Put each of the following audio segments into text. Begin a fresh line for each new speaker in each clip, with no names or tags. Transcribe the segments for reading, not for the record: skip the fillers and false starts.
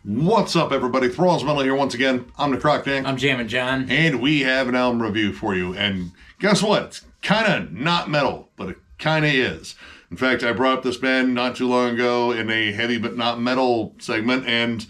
What's up, everybody? Thralls Metal here once again. I'm Necrotic.
I'm Jammin, John.
And we have an album review for you. And guess what? It's kind of not metal, but it kind of is. In fact, I brought up this band not too long ago in a heavy but not metal segment. And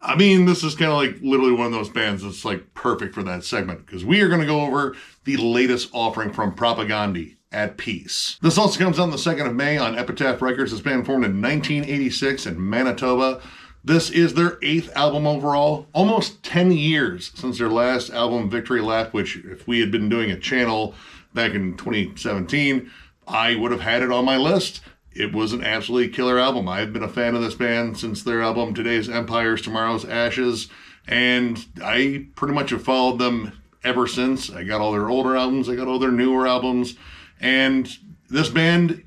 I mean, this is kind of like literally one of those bands that's like perfect for that segment. Because we are going to go over the latest offering from Propagandhi, At Peace. This also comes out on the 2nd of May on Epitaph Records. This band formed in 1986 in Manitoba. This is their 8th album overall. Almost 10 years since their last album, Victory Lap, which if we had been doing a channel back in 2017, I would have had it on my list. It was an absolutely killer album. I've been a fan of this band since their album, Today's Empires, Tomorrow's Ashes, and I pretty much have followed them ever since. I got all their older albums, I got all their newer albums, and this band,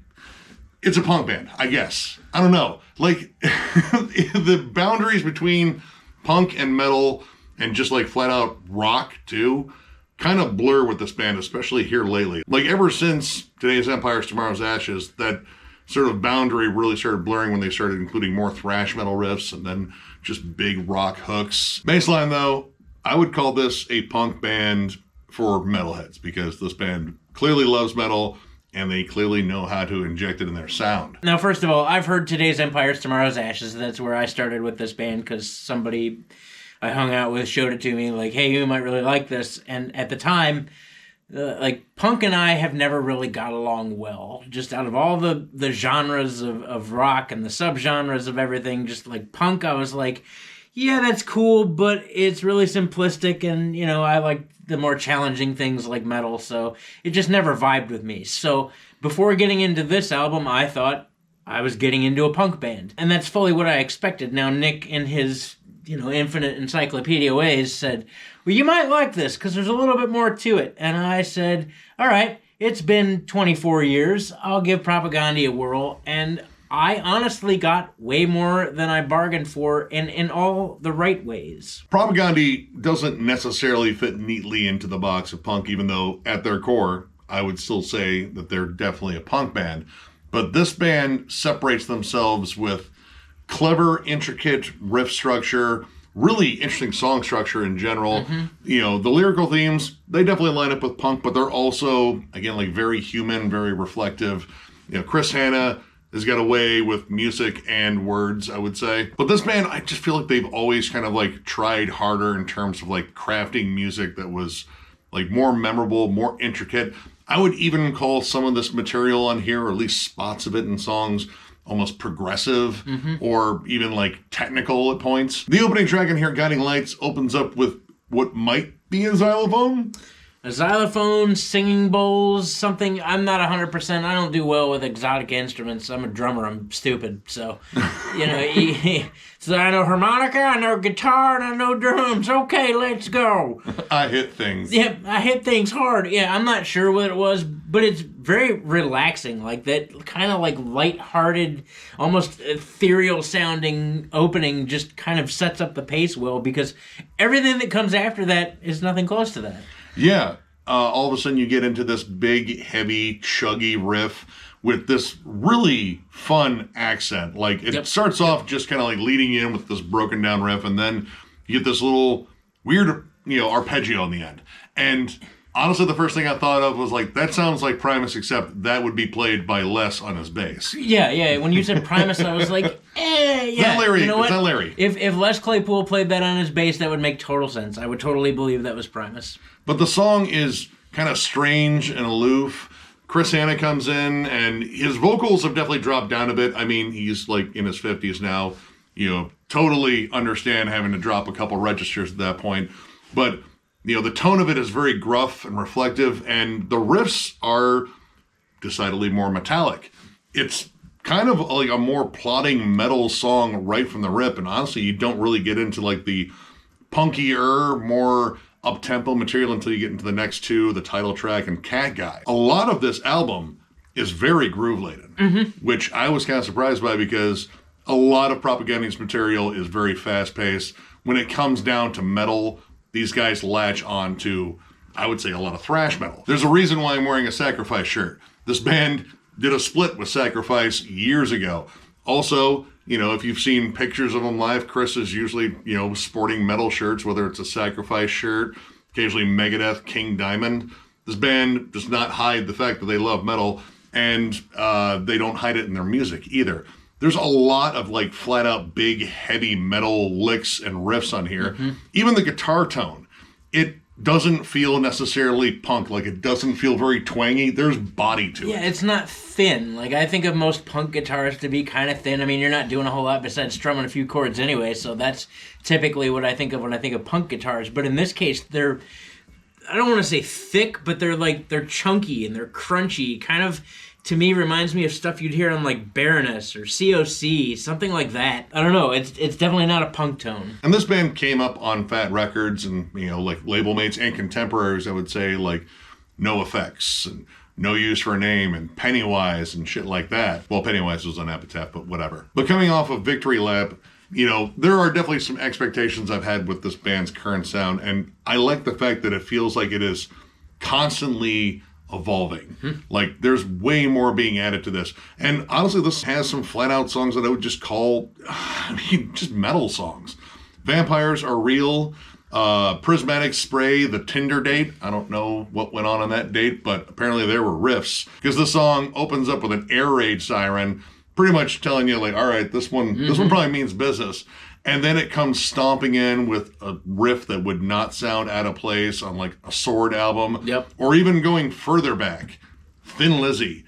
it's a punk band, I guess. I don't know. Like, the boundaries between punk and metal and just like flat out rock too kind of blur with this band, especially here lately. Like ever since Today's Empires, Tomorrow's Ashes, that sort of boundary really started blurring when they started including more thrash metal riffs and then just big rock hooks. Baseline though, I would call this a punk band for metalheads because this band clearly loves metal and they clearly know how to inject it in their sound.
Now, first of all, I've heard Today's Empires, Tomorrow's Ashes. That's where I started with this band because somebody I hung out with showed it to me, like, hey, you might really like this. And at the time, like, punk and I have never really got along well. Just out of all the genres of rock and the subgenres of everything, just like punk, I was like, yeah, that's cool, but it's really simplistic, and, you know, I like the more challenging things like metal, so it just never vibed with me. So before getting into this album, I thought I was getting into a punk band, and that's fully what I expected. Now, Nick, in his, you know, infinite encyclopedia ways, said, well, you might like this, because there's a little bit more to it. And I said, all right, it's been 24 years, I'll give Propagandhi a whirl, and I honestly got way more than I bargained for in all the right ways.
Propagandhi doesn't necessarily fit neatly into the box of punk, even though at their core, I would still say that they're definitely a punk band. But this band separates themselves with clever, intricate riff structure, really interesting song structure in general. Mm-hmm. You know, the lyrical themes, they definitely line up with punk, but they're also, again, like very human, very reflective. You know, Chris Hanna has got a way with music and words, I would say. But this band, I just feel like they've always kind of like tried harder in terms of like crafting music that was like more memorable, more intricate. I would even call some of this material on here, or at least spots of it in songs, almost progressive, or even like technical at points. The opening track in here, Guiding Lights, opens up with what might be a xylophone.
A xylophone, singing bowls, something. I'm not 100%. I don't do well with exotic instruments. I'm a drummer. I'm stupid. So, you know, so I know harmonica, I know guitar, and I know drums. Okay, let's go.
I hit things.
Yeah, I hit things hard. Yeah, I'm not sure what it was, but it's very relaxing. Like that kind of like lighthearted, almost ethereal sounding opening just kind of sets up the pace well, because everything that comes after that is nothing close to that.
Yeah, all of a sudden you get into this big, heavy, chuggy riff with this really fun accent. Like, it starts off just kind of like leading you in with this broken down riff, and then you get this little weird, you know, arpeggio in the end. And honestly, the first thing I thought of was like, that sounds like Primus, except that would be played by Les on his bass.
Yeah. When you said Primus, I was like, yeah.
Is that Larry?
You know what?
Is that Larry?
If Les Claypool played that on his bass, that would make total sense. I would totally believe that was Primus.
But the song is kind of strange and aloof. Chris Hanna comes in, and his vocals have definitely dropped down a bit. I mean, he's like in his 50s now. You know, totally understand having to drop a couple registers at that point. But, you know, the tone of it is very gruff and reflective, and the riffs are decidedly more metallic. It's kind of like a more plodding metal song right from the rip, and honestly, you don't really get into like the punkier, more up-tempo material until you get into the next two, the title track and Cat Guy. A lot of this album is very groove-laden, which I was kind of surprised by because a lot of Propagandhi's material is very fast-paced. When it comes down to metal, these guys latch on to, I would say, a lot of thrash metal. There's a reason why I'm wearing a Sacrifice shirt. This band did a split with Sacrifice years ago. Also, You know, if you've seen pictures of them live, Chris is usually, you know, sporting metal shirts, whether it's a Sacrifice shirt, occasionally Megadeth, King Diamond. This band does not hide the fact that they love metal, and they don't hide it in their music either. There's a lot of like flat out big heavy metal licks and riffs on here. Mm-hmm. Even the guitar tone, it doesn't feel necessarily punk. Like, it doesn't feel very twangy. There's body to it.
Yeah, it's not thin. Like, I think of most punk guitars to be kind of thin. I mean, you're not doing a whole lot besides strumming a few chords anyway, so that's typically what I think of when I think of punk guitars. But in this case, they're, I don't want to say thick, but they're chunky and they're crunchy. Kind of, to me, reminds me of stuff you'd hear on like Baroness or COC, something like that. I don't know. It's definitely not a punk tone.
And this band came up on Fat Records, and, you know, like label mates and contemporaries, I would say, like No Effects and No Use for a Name and Pennywise and shit like that. Well, Pennywise was on Epitaph, but whatever. But coming off of Victory Lap, you know, there are definitely some expectations I've had with this band's current sound, and I like the fact that it feels like it is constantly evolving. Mm-hmm. Like, there's way more being added to this. And honestly, this has some flat out songs that I would just call, just metal songs. Vampires Are Real, Prismatic Spray, The Tinder Date. I don't know what went on that date, but apparently there were riffs. Because the song opens up with an air raid siren, pretty much telling you, like, all right, this one probably means business. And then it comes stomping in with a riff that would not sound out of place on like a Sword album.
Yep.
Or even going further back, Thin Lizzy.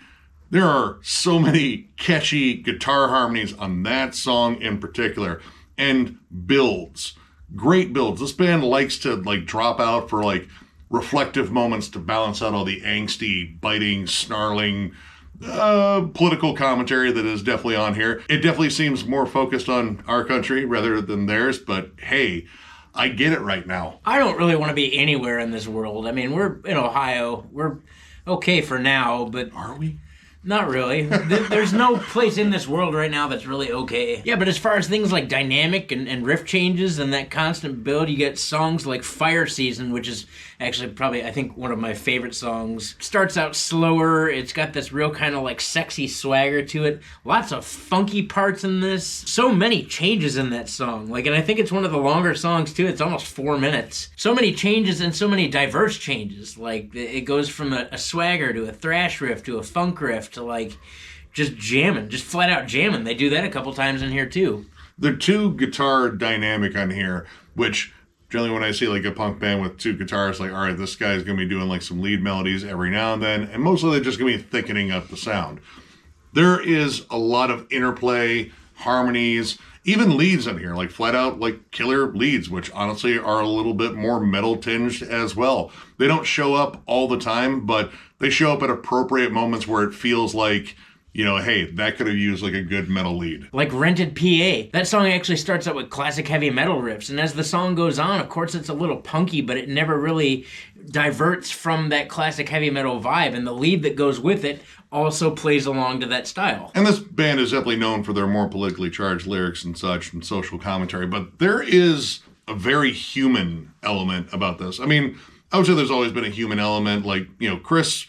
There are so many catchy guitar harmonies on that song in particular. And builds. Great builds. This band likes to like drop out for like reflective moments to balance out all the angsty, biting, snarling, political commentary that is definitely on here. It definitely seems more focused on our country rather than theirs, but hey, I get it right now.
I don't really want to be anywhere in this world. I mean, we're in Ohio. We're okay for now, but...
Are we?
Not really. There's no place in this world right now that's really okay. Yeah, but as far as things like dynamic and riff changes and that constant build, you get songs like Fire Season, which is actually probably, I think, one of my favorite songs. Starts out slower. It's got this real kind of like sexy swagger to it. Lots of funky parts in this. So many changes in that song. Like, and I think it's one of the longer songs too. It's almost 4 minutes. So many changes and so many diverse changes. Like, it goes from a swagger to a thrash riff to a funk riff to like just jamming, just flat out jamming. They do that a couple times in here too.
The two guitar dynamic on here, which generally when I see like a punk band with two guitars, like, all right, this guy's going to be doing like some lead melodies every now and then, and mostly they're just going to be thickening up the sound. There is a lot of interplay, harmonies, even leads on here, like flat out like killer leads, which honestly are a little bit more metal tinged as well. They don't show up all the time, but they show up at appropriate moments where it feels like, you know, hey, that could have used like a good metal lead.
Like Rented PA. That song actually starts out with classic heavy metal riffs, and as the song goes on, of course it's a little punky, but it never really diverts from that classic heavy metal vibe, and the lead that goes with it also plays along to that style.
And this band is definitely known for their more politically charged lyrics and such and social commentary, but there is a very human element about this. I mean, I would say there's always been a human element. Like, you know, Chris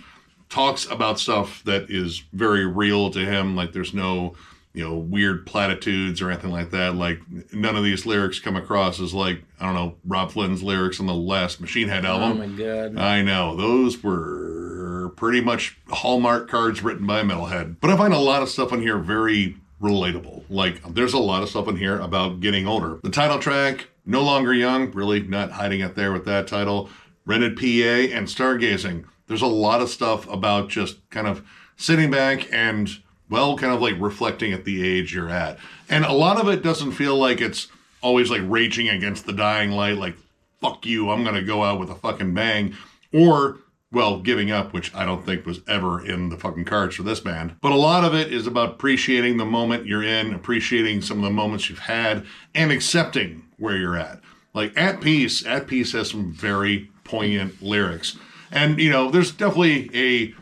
talks about stuff that is very real to him. Like, there's no, you know, weird platitudes or anything like that. Like, none of these lyrics come across as like, I don't know, Rob Flynn's lyrics on the last Machine Head album.
Oh my God.
I know. Those were pretty much Hallmark cards written by a metalhead. But I find a lot of stuff on here very relatable. Like, there's a lot of stuff in here about getting older. The title track, No Longer Young, really not hiding it there with that title. Rented PA and Stargazing. There's a lot of stuff about just kind of sitting back and, well, kind of like reflecting at the age you're at. And a lot of it doesn't feel like it's always like raging against the dying light, like, fuck you, I'm going to go out with a fucking bang. Or, well, giving up, which I don't think was ever in the fucking cards for this band. But a lot of it is about appreciating the moment you're in, appreciating some of the moments you've had, and accepting where you're at. Like, At Peace has some very poignant lyrics. And, you know, there's definitely a,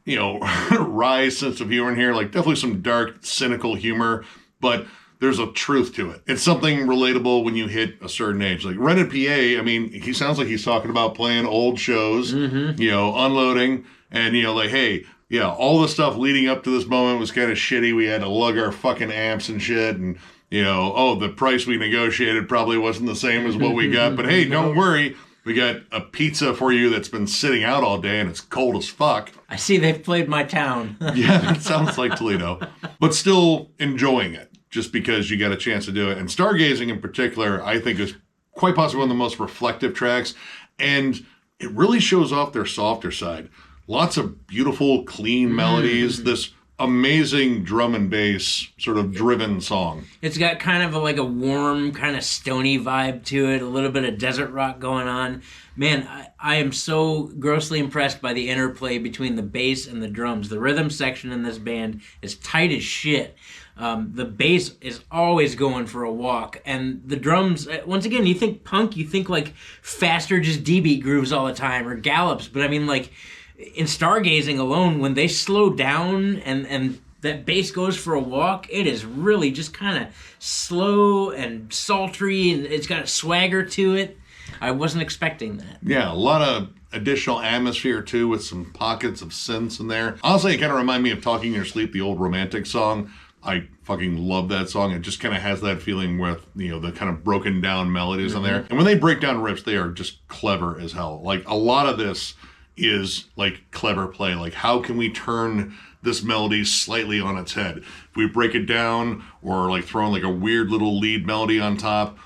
you know, wry sense of humor in here, like definitely some dark, cynical humor, but there's a truth to it. It's something relatable when you hit a certain age. Like Rented PA, I mean, he sounds like he's talking about playing old shows, you know, unloading, and, you know, like, hey, yeah, all the stuff leading up to this moment was kind of shitty. We had to lug our fucking amps and shit, and the price we negotiated probably wasn't the same as what we got. But hey, don't worry, we got a pizza for you that's been sitting out all day and it's cold as fuck.
I see they've played my town.
Yeah, that sounds like Toledo, but still enjoying it just because you got a chance to do it. And Stargazing in particular, I think is quite possibly one of the most reflective tracks, and it really shows off their softer side. Lots of beautiful, clean melodies. This amazing drum and bass sort of driven song.
It's got kind of like a warm, kind of stony vibe to it, a little bit of desert rock going on. Man, I am so grossly impressed by the interplay between the bass and the drums. The rhythm section in this band is tight as shit. The bass is always going for a walk, and the drums, once again, you think punk, you think like faster, just D-beat grooves all the time, or gallops, but I mean, like, in Stargazing alone, when they slow down and that bass goes for a walk, it is really just kind of slow and sultry, and it's got a swagger to it. I wasn't expecting that.
Yeah, a lot of additional atmosphere too, with some pockets of synths in there. Honestly, it kind of reminded me of Talking in Your Sleep, the old Romantic song. I fucking love that song. It just kind of has that feeling with, the kind of broken down melodies in there. And when they break down riffs, they are just clever as hell. Like, a lot of this is like clever play. Like, how can we turn this melody slightly on its head? If we break it down or like throw in like a weird little lead melody on top,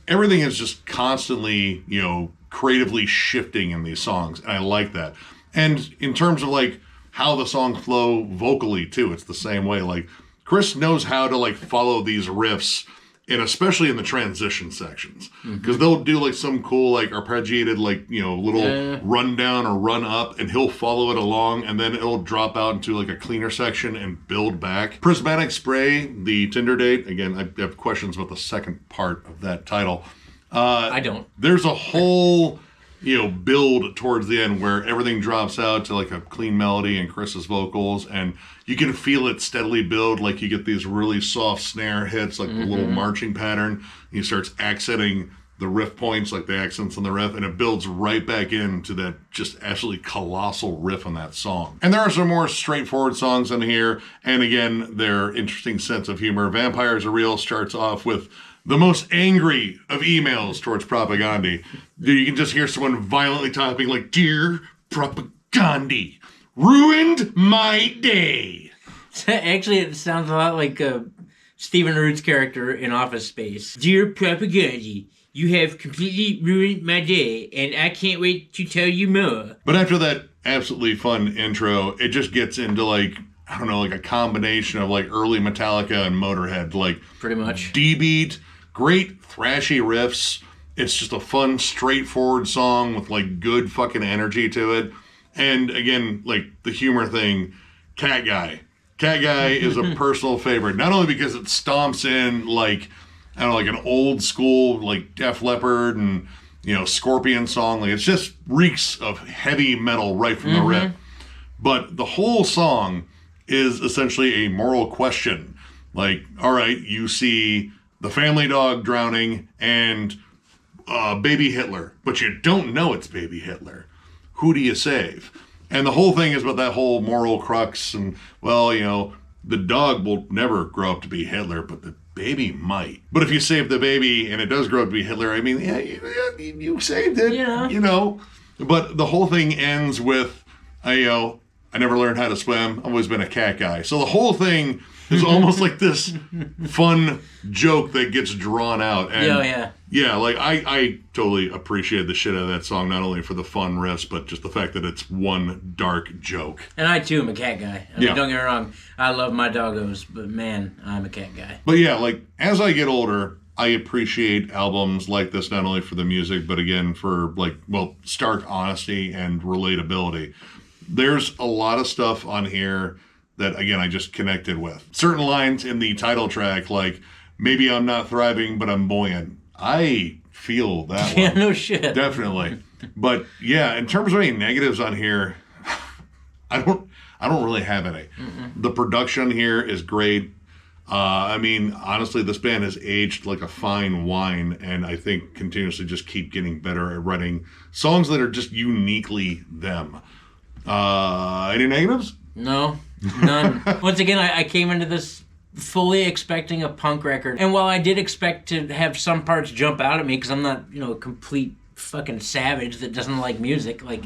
everything is just constantly, creatively shifting in these songs. And I like that. And in terms of like how the songs flow vocally too, it's the same way. Like, Chris knows how to like follow these riffs, and especially in the transition sections, because they'll do like some cool like arpeggiated like little run down or run up, and he'll follow it along, and then it'll drop out into like a cleaner section and build back. Prismatic Spray, the Tinder date. Again, I have questions about the second part of that title.
I don't.
There's a whole build towards the end where everything drops out to like a clean melody and Chris's vocals, and you can feel it steadily build. Like, you get these really soft snare hits, like the little marching pattern. He starts accenting the riff points, like the accents on the riff, and it builds right back into that just absolutely colossal riff on that song. And there are some more straightforward songs in here, and again, their interesting sense of humor. Vampires Are Real starts off with the most angry of emails towards Propagandhi. You can just hear someone violently typing like, "Dear Propagandhi, ruined my day."
Actually, it sounds a lot like Stephen Root's character in Office Space. "Dear Propagandhi, you have completely ruined my day, and I can't wait to tell you more."
But after that absolutely fun intro, it just gets into like, I don't know, like a combination of like early Metallica and Motorhead. Like,
pretty much.
D-beat, great thrashy riffs. It's just a fun, straightforward song with like good fucking energy to it. And again, like the humor thing, Cat Guy. Cat Guy is a personal favorite, not only because it stomps in like, I don't know, like an old school like Def Leppard and Scorpion song. Like, it's just reeks of heavy metal right from the rip. But the whole song is essentially a moral question. Like, all right, you see the family dog drowning and baby Hitler, but you don't know it's baby Hitler. Who do you save? And the whole thing is about that whole moral crux, and, well, the dog will never grow up to be Hitler, but the baby might. But if you save the baby and it does grow up to be Hitler, I mean, yeah, you saved it, But the whole thing ends with, I never learned how to swim. I've always been a cat guy. So the whole thing is almost like this fun joke that gets drawn out. And yeah, like I totally appreciate the shit out of that song, not only for the fun riffs, but just the fact that it's one dark joke.
And I too am a cat guy. I mean, don't get me wrong, I love my doggos, but man, I'm a cat guy.
But yeah, like as I get older, I appreciate albums like this, not only for the music, but again for like, well, stark honesty and relatability. There's a lot of stuff on here that, again, I just connected with. Certain lines in the title track, like, "Maybe I'm not thriving, but I'm buoyant." I feel that one.
Yeah, no shit.
Definitely. But yeah, in terms of any negatives on here, I don't really have any. The production here is great. I mean, honestly, this band has aged like a fine wine, and I think continuously just keep getting better at writing songs that are just uniquely them. Any negatives?
No, none. Once again, I came into this fully expecting a punk record. And while I did expect to have some parts jump out at me, because I'm not, a complete fucking savage that doesn't like music, like,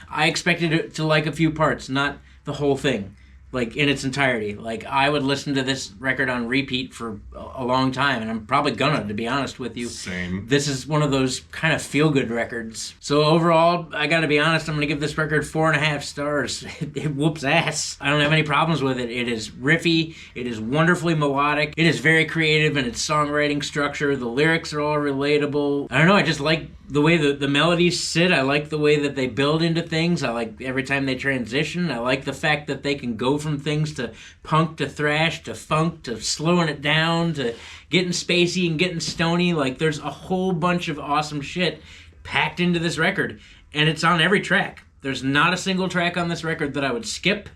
I expected it to like a few parts, not the whole thing, like, in its entirety. Like, I would listen to this record on repeat for a long time, and I'm probably gonna, to be honest with you.
Same.
This is one of those kind of feel-good records. So overall, I gotta be honest, I'm gonna give this record 4.5 stars. It whoops ass. I don't have any problems with it. It is riffy. It is wonderfully melodic. It is very creative in its songwriting structure. The lyrics are all relatable. I don't know, I just like the way the melodies sit. I like the way that they build into things. I like every time they transition. I like the fact that they can go from things to punk to thrash to funk to slowing it down to getting spacey and getting stony. Like, there's a whole bunch of awesome shit packed into this record, and it's on every track. There's not a single track on this record that I would skip.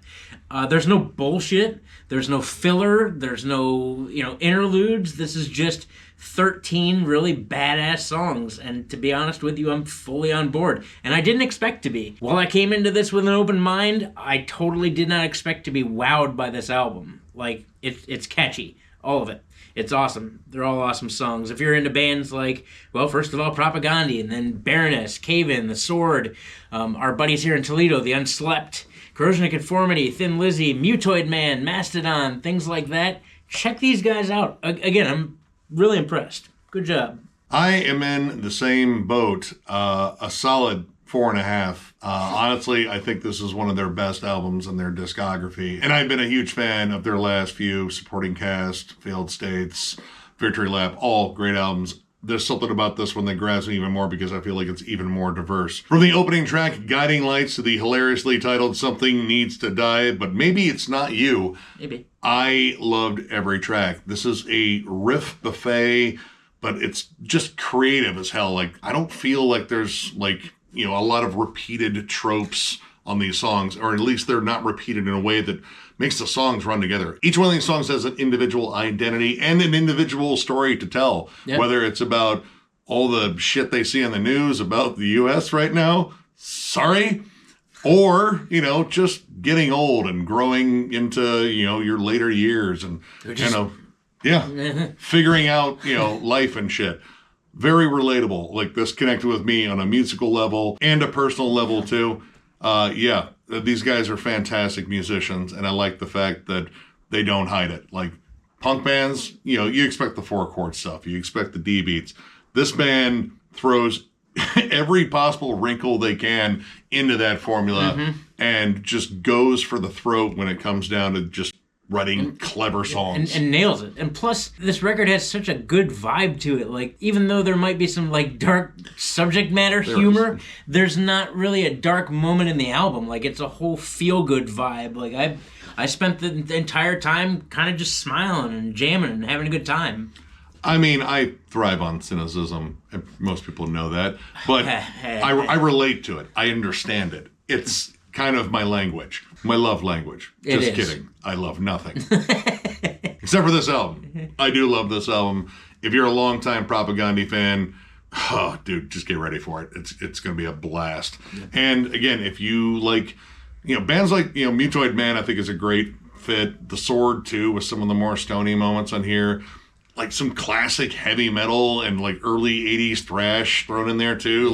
There's no bullshit. There's no filler. There's no, interludes. This is just 13 really badass songs, and to be honest with you, I'm fully on board, and I didn't expect to be. While I came into this with an open mind, I totally did not expect to be wowed by this album. Like, it's catchy, all of it. It's awesome. They're all awesome songs. If you're into bands like, well, first of all, Propagandhi, and then Baroness, Cave-In, The Sword, our buddies here in Toledo, The Unslept, Corrosion of Conformity, Thin Lizzy, Mutoid Man, Mastodon, things like that, check these guys out. Again, I'm really impressed. Good job.
I am in the same boat, a solid 4.5. Honestly, I think this is one of their best albums in their discography. And I've been a huge fan of their last few: Supporting Cast, Failed States, Victory Lap, all great albums. There's something about this one that grabs me even more because I feel like it's even more diverse. From the opening track, Guiding Lights, to the hilariously titled Something Needs to Die, but Maybe It's Not You. Maybe. I loved every track. This is a riff buffet, but it's just creative as hell. Like, I don't feel like there's, a lot of repeated tropes on these songs, or at least they're not repeated in a way that makes the songs run together. Each one of these songs has an individual identity and an individual story to tell, whether it's about all the shit they see on the news about the U.S. right now, sorry, or, just getting old and growing into, your later years and, figuring out, life and shit. Very relatable. Like, this connected with me on a musical level and a personal level too. These guys are fantastic musicians, and I like the fact that they don't hide it. Like, punk bands, you expect the 4-chord stuff. You expect the D beats. This band throws every possible wrinkle they can into that formula and just goes for the throat when it comes down to just writing clever songs.
And nails it. And plus, this record has such a good vibe to it. Like, even though there might be some, dark subject matter humor, there's not really a dark moment in the album. Like, it's a whole feel-good vibe. Like, I spent the entire time kind of just smiling and jamming and having a good time.
I mean, I thrive on cynicism. Most people know that. But I relate to it. I understand it. It's kind of my language. My love language. Just kidding. I love nothing. Except for this album. I do love this album. If you're a longtime Propagandhi fan, oh, dude, just get ready for it. It's going to be a blast. Yeah. And again, if you like, bands like, Mutoid Man, I think is a great fit. The Sword, too, with some of the more stony moments on here. Like some classic heavy metal and early 80s thrash thrown in there, too.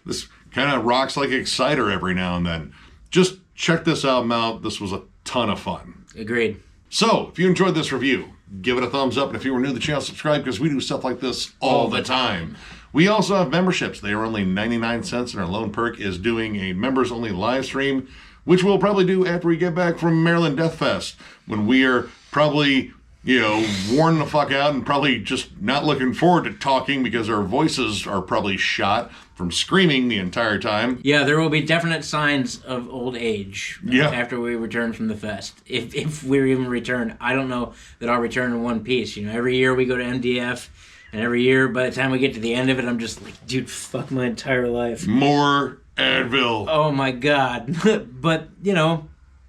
This kind of rocks like Exciter every now and then. Just check this album out. This was a ton of fun.
Agreed.
So, if you enjoyed this review, give it a thumbs up. And if you were new to the channel, subscribe, because we do stuff like this all the time. We also have memberships. They are only 99 cents, and our lone perk is doing a members-only live stream, which we'll probably do after we get back from Maryland Death Fest, when we are probably, worn the fuck out and probably just not looking forward to talking because our voices are probably shot from screaming the entire time.
Yeah, there will be definite signs of old age after we return from the fest. If we even return. I don't know that I'll return in one piece. Every year we go to MDF, and every year by the time we get to the end of it, I'm just like, dude, fuck my entire life.
More Advil.
Oh my God. But,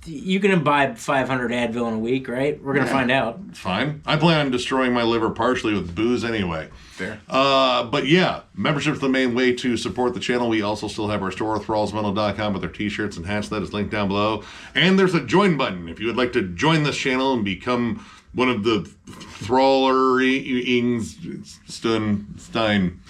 you can imbibe 500 Advil in a week, right? We're going to find out.
It's fine. I plan on destroying my liver partially with booze anyway.
Fair.
But yeah, membership's the main way to support the channel. We also still have our store, thrallsmetal.com, with our t-shirts and hats. That is linked down below. And there's a join button. If you would like to join this channel and become one of the Stein.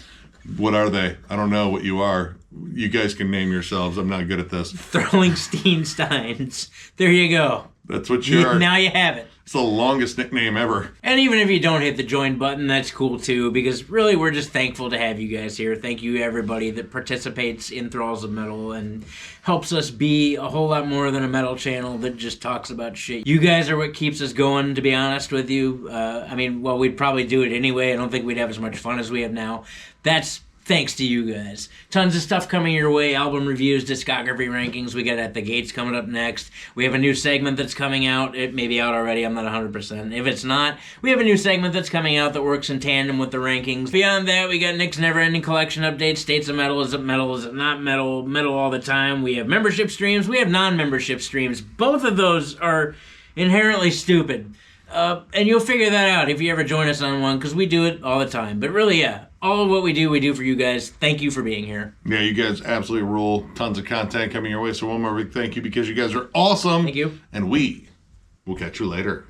What are they? I don't know what you are. You guys can name yourselves. I'm not good at this.
Thrallingsteinsteins. There you go.
That's what you are.
Now you have it.
It's the longest nickname ever.
And even if you don't hit the join button, that's cool too, because really we're just thankful to have you guys here. Thank you everybody that participates in Thralls of Metal and helps us be a whole lot more than a metal channel that just talks about shit. You guys are what keeps us going, to be honest with you. I mean, well, we'd probably do it anyway. I don't think we'd have as much fun as we have now. That's thanks to you guys. Tons of stuff coming your way. Album reviews, discography rankings. We got At the Gates coming up next. We have a new segment that's coming out. It may be out already. I'm not 100%. If it's not, we have a new segment that's coming out that works in tandem with the rankings. Beyond that, we got Nick's Never-Ending Collection updates. States of Metal. Is it metal? Is it not metal? Metal all the time. We have membership streams. We have non-membership streams. Both of those are inherently stupid. And you'll figure that out if you ever join us on one, because we do it all the time. But really, yeah, all of what we do for you guys. Thank you for being here.
Yeah, you guys absolutely rule. Tons of content coming your way. So one more big thank you, because you guys are awesome.
Thank you.
And we will catch you later.